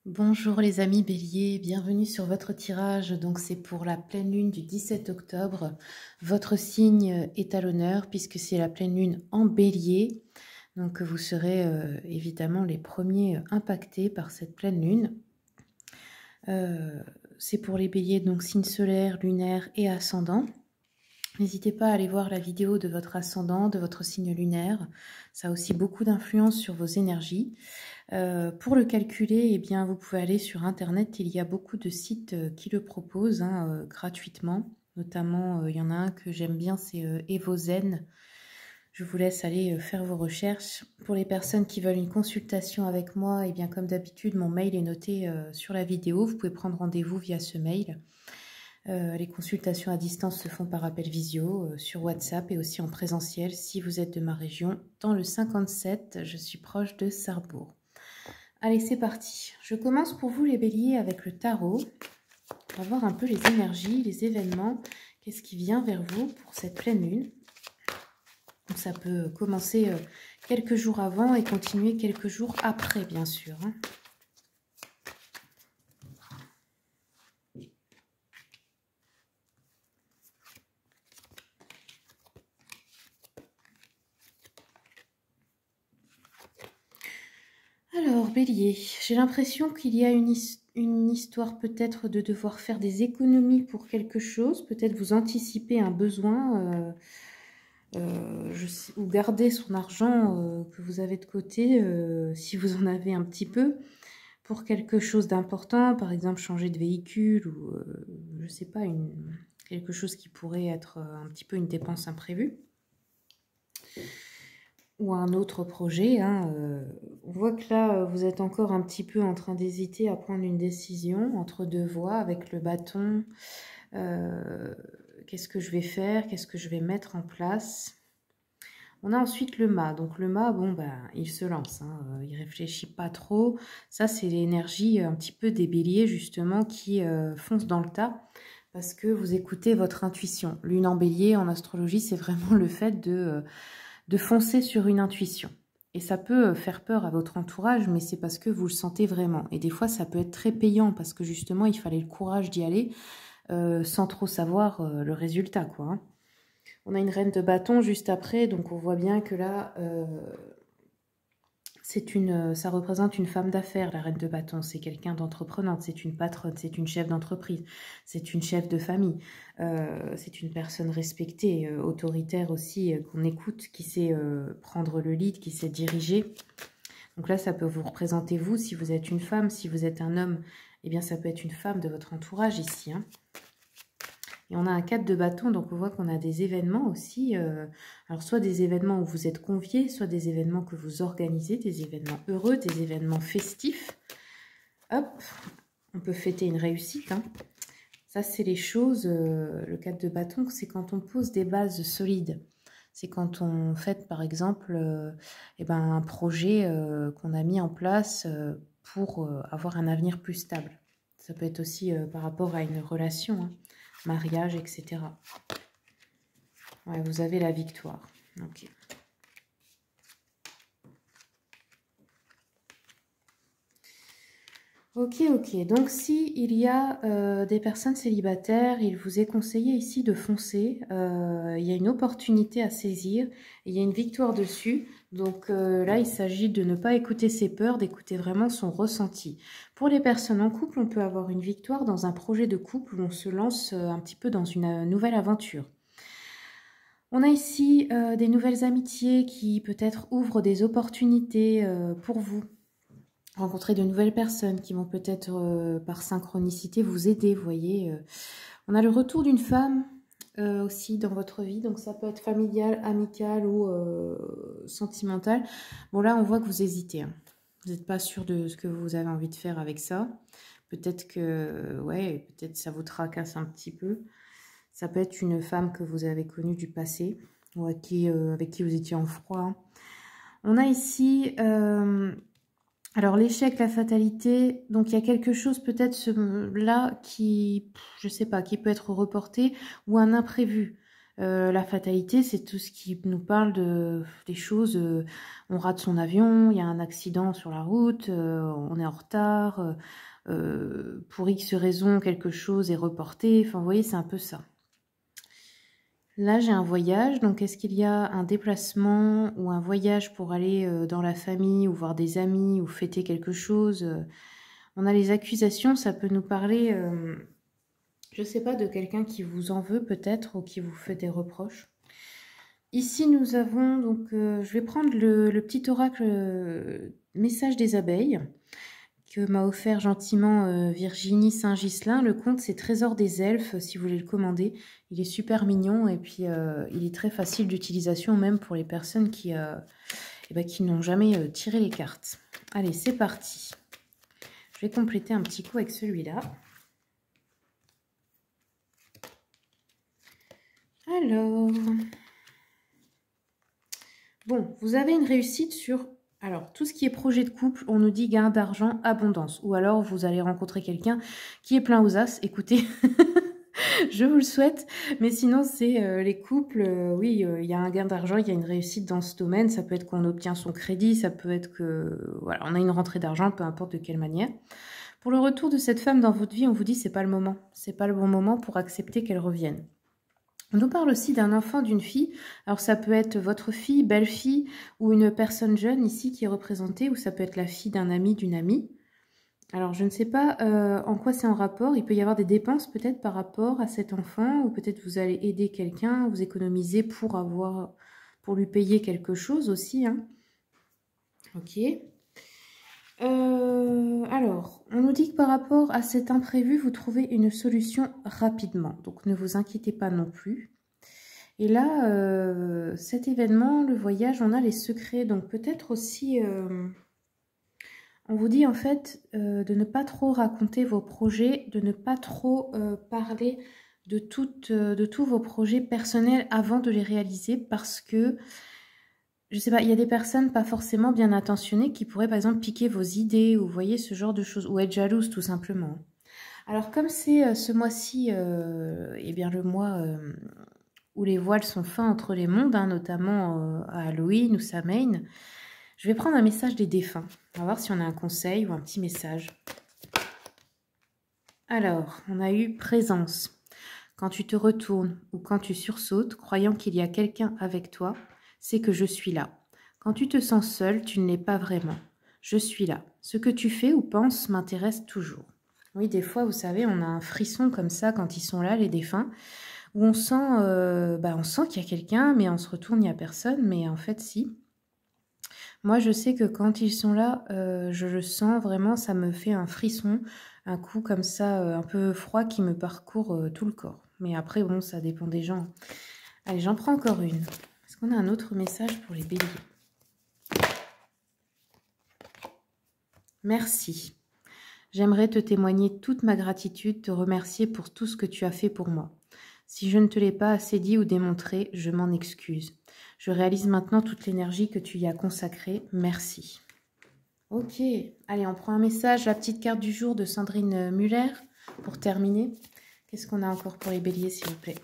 Bonjour les amis Bélier, bienvenue sur votre tirage. Donc c'est pour la pleine lune du 17 octobre. Votre signe est à l'honneur puisque c'est la pleine lune en Bélier. Donc vous serez évidemment les premiers impactés par cette pleine lune. C'est pour les Béliers, donc signe solaire, lunaire et ascendant. N'hésitez pas à aller voir la vidéo de votre ascendant, de votre signe lunaire. Ça a aussi beaucoup d'influence sur vos énergies. Pour le calculer, eh bien, vous pouvez aller sur Internet. Il y a beaucoup de sites qui le proposent gratuitement. Notamment, il y en a un que j'aime bien, c'est Evozen. Je vous laisse aller faire vos recherches. Pour les personnes qui veulent une consultation avec moi, eh bien, comme d'habitude, mon mail est noté sur la vidéo. Vous pouvez prendre rendez-vous via ce mail. Les consultations à distance se font par appel visio, sur WhatsApp et aussi en présentiel si vous êtes de ma région. Dans le 57, je suis proche de Sarrebourg. Allez, c'est parti. Je commence pour vous les béliers avec le tarot. On va voir un peu les énergies, les événements. Qu'est-ce qui vient vers vous pour cette pleine lune? Donc, ça peut commencer quelques jours avant et continuer quelques jours après, bien sûr. Alors, Bélier, j'ai l'impression qu'il y a une histoire peut-être de devoir faire des économies pour quelque chose, peut-être vous anticipez un besoin, ou garder son argent que vous avez de côté, si vous en avez un petit peu, pour quelque chose d'important, par exemple changer de véhicule, ou je ne sais pas, quelque chose qui pourrait être un petit peu une dépense imprévue. Ou un autre projet. On voit que là, vous êtes encore un petit peu en train d'hésiter à prendre une décision entre deux voies avec le bâton. Qu'est-ce que je vais faire? Qu'est-ce que je vais mettre en place? On a ensuite le mât. Donc le mât, bon, il se lance. Il réfléchit pas trop. Ça, c'est l'énergie un petit peu des béliers, justement, qui foncent dans le tas. Parce que vous écoutez votre intuition. Lune en bélier, en astrologie, c'est vraiment le fait de foncer sur une intuition. Et ça peut faire peur à votre entourage, mais c'est parce que vous le sentez vraiment. Et des fois, ça peut être très payant, parce que justement, il fallait le courage d'y aller, sans trop savoir le résultat, quoi. On a une reine de bâton juste après, donc on voit bien que là, ça représente une femme d'affaires, la reine de bâton. C'est quelqu'un d'entreprenante, c'est une patronne, c'est une chef d'entreprise, c'est une chef de famille, c'est une personne respectée, autoritaire aussi, qu'on écoute, qui sait prendre le lead, qui sait diriger. Donc là, ça peut vous représenter vous, si vous êtes une femme. Si vous êtes un homme, eh bien ça peut être une femme de votre entourage ici, Et on a un 4 de bâton, donc on voit qu'on a des événements aussi. Alors soit des événements où vous êtes conviés, soit des événements que vous organisez, des événements heureux, des événements festifs. Hop, on peut fêter une réussite. Ça, c'est les choses, le 4 de bâton, c'est quand on pose des bases solides. C'est quand on fait, par exemple, un projet qu'on a mis en place pour avoir un avenir plus stable. Ça peut être aussi par rapport à une relation, mariage, etc. Ouais, vous avez la victoire. Ok. Ok. Donc, si il y a des personnes célibataires, il vous est conseillé ici de foncer. Il y a une opportunité à saisir. Il y a une victoire dessus. Donc là, il s'agit de ne pas écouter ses peurs, d'écouter vraiment son ressenti. Pour les personnes en couple, on peut avoir une victoire dans un projet de couple où on se lance un petit peu dans une nouvelle aventure. On a ici des nouvelles amitiés qui peut-être ouvrent des opportunités pour vous. Rencontrer de nouvelles personnes qui vont peut-être par synchronicité vous aider, vous voyez. On a le retour d'une femme aussi dans votre vie, donc ça peut être familial, amical ou sentimental. Bon là, on voit que vous hésitez. Vous n'êtes pas sûr de ce que vous avez envie de faire avec ça. Peut-être que, peut-être ça vous tracasse un petit peu. Ça peut être une femme que vous avez connue du passé ou avec qui vous étiez en froid. On a ici... alors, l'échec, la fatalité, donc il y a quelque chose peut-être là qui, je sais pas, qui peut être reporté ou un imprévu. La fatalité, c'est tout ce qui nous parle des choses. On rate son avion, il y a un accident sur la route, on est en retard. Pour X raison, quelque chose est reporté. Enfin, vous voyez, c'est un peu ça. Là, j'ai un voyage. Donc, est-ce qu'il y a un déplacement ou un voyage pour aller dans la famille ou voir des amis ou fêter quelque chose? On a les accusations. Ça peut nous parler, je ne sais pas, de quelqu'un qui vous en veut peut-être ou qui vous fait des reproches. Ici, nous avons donc, je vais prendre le petit oracle message des abeilles que m'a offert gentiment Virginie Saint-Gislain. Le conte, c'est Trésor des elfes, si vous voulez le commander. Il est super mignon et puis il est très facile d'utilisation, même pour les personnes qui n'ont jamais tiré les cartes. Allez, c'est parti. Je vais compléter un petit coup avec celui-là. Alors, bon, vous avez une réussite sur... Alors, tout ce qui est projet de couple, on nous dit gain d'argent, abondance. Ou alors, vous allez rencontrer quelqu'un qui est plein aux as. Écoutez, je vous le souhaite. Mais sinon, c'est les couples. Oui, il y a un gain d'argent, il y a une réussite dans ce domaine. Ça peut être qu'on obtient son crédit, ça peut être que... Voilà, on a une rentrée d'argent, peu importe de quelle manière. Pour le retour de cette femme dans votre vie, on vous dit c'est pas le moment. C'est pas le bon moment pour accepter qu'elle revienne. On nous parle aussi d'un enfant, d'une fille. Alors ça peut être votre fille, belle-fille, ou une personne jeune ici qui est représentée, ou ça peut être la fille d'un ami, d'une amie. Alors je ne sais pas en quoi c'est en rapport. Il peut y avoir des dépenses peut-être par rapport à cet enfant, ou peut-être vous allez aider quelqu'un, vous économiser pour lui payer quelque chose aussi. Hein. Ok. Alors, on nous dit que par rapport à cet imprévu, vous trouvez une solution rapidement. Donc, ne vous inquiétez pas non plus. Et là, cet événement, le voyage, on a les secrets. Donc, peut-être aussi, on vous dit en fait de ne pas trop raconter vos projets, de ne pas trop parler de tous vos projets personnels avant de les réaliser parce que... Je sais pas, il y a des personnes pas forcément bien intentionnées qui pourraient par exemple piquer vos idées ou vous voyez ce genre de choses, ou être jalouses tout simplement. Alors comme c'est ce mois-ci, eh bien le mois où les voiles sont fins entre les mondes, hein, notamment à Halloween ou Samhain, je vais prendre un message des défunts. On va voir si on a un conseil ou un petit message. Alors, on a eu présence. Quand tu te retournes ou quand tu sursautes, croyant qu'il y a quelqu'un avec toi, c'est que je suis là. Quand tu te sens seul, tu ne l'es pas vraiment. Je suis là. Ce que tu fais ou penses m'intéresse toujours. Oui, des fois, vous savez, on a un frisson comme ça quand ils sont là, les défunts, où on sent qu'il y a quelqu'un, mais on se retourne, il n'y a personne, mais en fait, si. Moi, je sais que quand ils sont là, je le sens vraiment, ça me fait un frisson, un coup comme ça, un peu froid qui me parcourt tout le corps. Mais après, bon, ça dépend des gens. Allez, j'en prends encore une. Est-ce qu'on a un autre message pour les béliers? Merci. J'aimerais te témoigner toute ma gratitude, te remercier pour tout ce que tu as fait pour moi. Si je ne te l'ai pas assez dit ou démontré, je m'en excuse. Je réalise maintenant toute l'énergie que tu y as consacrée. Merci. Ok. Allez, on prend un message, la petite carte du jour de Sandrine Muller pour terminer. Qu'est-ce qu'on a encore pour les béliers, s'il vous plaît?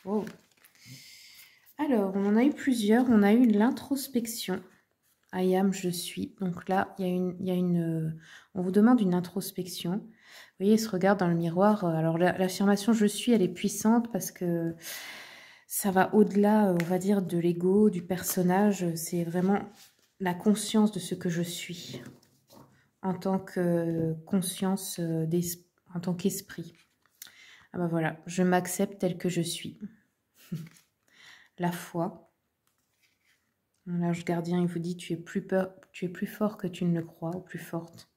Oh. Alors, on en a eu plusieurs. On a eu l'introspection. I am, je suis. Donc là, on vous demande une introspection. Vous voyez, il se regarde dans le miroir. Alors, l'affirmation je suis, elle est puissante parce que ça va au-delà, on va dire, de l'ego, du personnage. C'est vraiment la conscience de ce que je suis en tant que conscience, en tant qu'esprit. Ah ben voilà, je m'accepte tel que je suis. La foi. L'ange gardien, il vous dit, tu es plus fort que tu ne le crois, ou plus forte.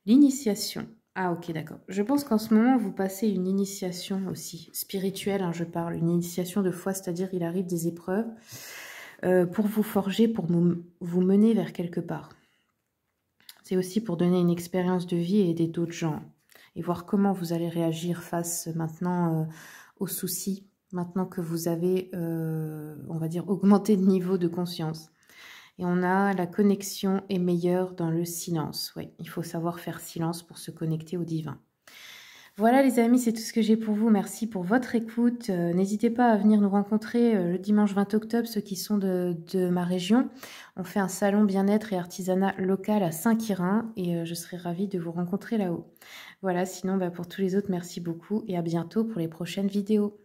L'initiation. Ah ok, d'accord. Je pense qu'en ce moment, vous passez une initiation aussi, spirituelle, hein, je parle, une initiation de foi, c'est-à-dire il arrive des épreuves pour vous forger, pour vous mener vers quelque part. C'est aussi pour donner une expérience de vie et aider d'autres gens. Et voir comment vous allez réagir face maintenant aux soucis, maintenant que vous avez, on va dire, augmenté de niveau de conscience. Et on a la connexion est meilleure dans le silence. Oui, il faut savoir faire silence pour se connecter au divin. Voilà les amis, c'est tout ce que j'ai pour vous. Merci pour votre écoute. N'hésitez pas à venir nous rencontrer le dimanche 20 octobre, ceux qui sont de ma région. On fait un salon bien-être et artisanat local à Saint-Quirin et je serai ravie de vous rencontrer là-haut. Voilà, sinon pour tous les autres, merci beaucoup et à bientôt pour les prochaines vidéos.